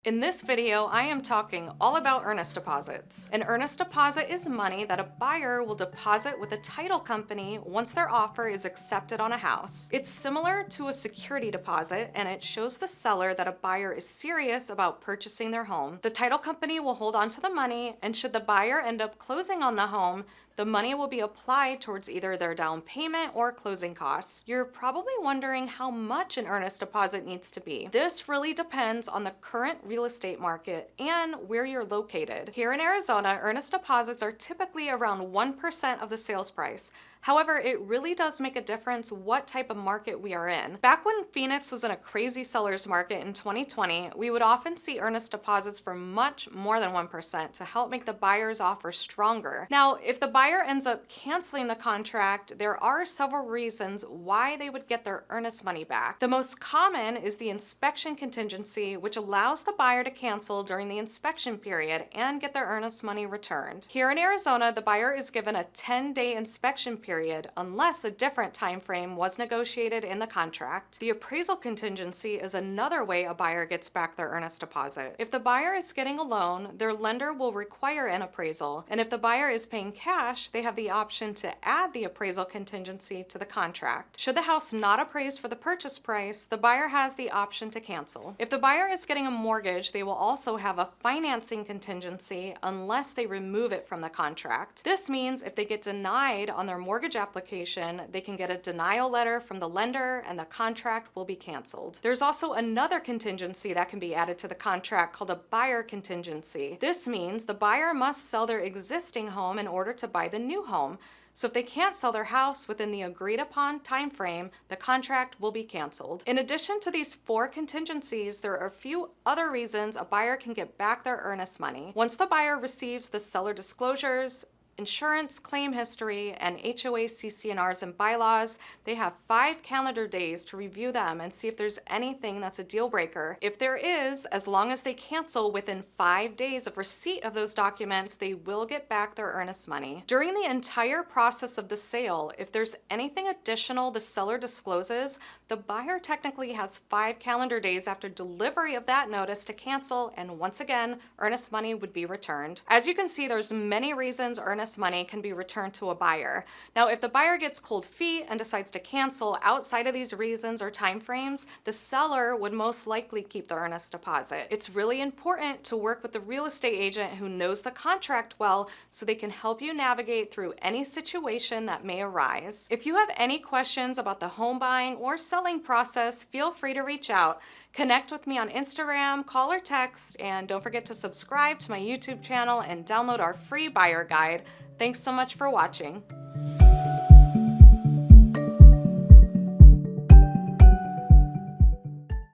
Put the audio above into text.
In this video, I am talking all about earnest deposits. An earnest deposit is money that a buyer will deposit with a title company once their offer is accepted on a house. It's similar to a security deposit, and it shows the seller that a buyer is serious about purchasing their home. The title company will hold on to the money, and should the buyer end up closing on the home, the money will be applied towards either their down payment or closing costs. You're probably wondering how much an earnest deposit needs to be. This really depends on the current real estate market and where you're located. Here in Arizona, earnest deposits are typically around 1% of the sales price. However, it really does make a difference what type of market we are in. Back when Phoenix was in a crazy seller's market in 2020, we would often see earnest deposits for much more than 1% to help make the buyer's offer stronger. Now, if the buyer ends up canceling the contract, there are several reasons why they would get their earnest money back. The most common is the inspection contingency, which allows the buyer to cancel during the inspection period and get their earnest money returned. Here in Arizona, the buyer is given a 10-day inspection period unless a different time frame was negotiated in the contract. The appraisal contingency is another way a buyer gets back their earnest deposit. If the buyer is getting a loan, their lender will require an appraisal, and if the buyer is paying cash, they have the option to add the appraisal contingency to the contract. Should the house not appraise for the purchase price, the buyer has the option to cancel. If the buyer is getting a mortgage, they will also have a financing contingency unless they remove it from the contract. This means if they get denied on their mortgage application, they can get a denial letter from the lender and the contract will be canceled. There's also another contingency that can be added to the contract called a buyer contingency. This means the buyer must sell their existing home in order to buy the new home. So if they can't sell their house within the agreed upon time frame, the contract will be canceled. In addition to these 4 contingencies, there are a few other reasons a buyer can get back their earnest money. Once the buyer receives the seller disclosures, insurance claim history, and HOA CC&Rs and bylaws, they have 5 calendar days to review them and see if there's anything that's a deal breaker. If there is, as long as they cancel within 5 days of receipt of those documents, they will get back their earnest money. During the entire process of the sale, if there's anything additional the seller discloses, the buyer technically has 5 calendar days after delivery of that notice to cancel, and once again, earnest money would be returned. As you can see, there's many reasons earnest money can be returned to a buyer. Now, if the buyer gets cold feet and decides to cancel outside of these reasons or timeframes, the seller would most likely keep the earnest deposit. It's really important to work with the real estate agent who knows the contract well so they can help you navigate through any situation that may arise. If you have any questions about the home buying or selling process, feel free to reach out. Connect with me on Instagram, call or text, and don't forget to subscribe to my YouTube channel and download our free buyer guide. Thanks so much for watching.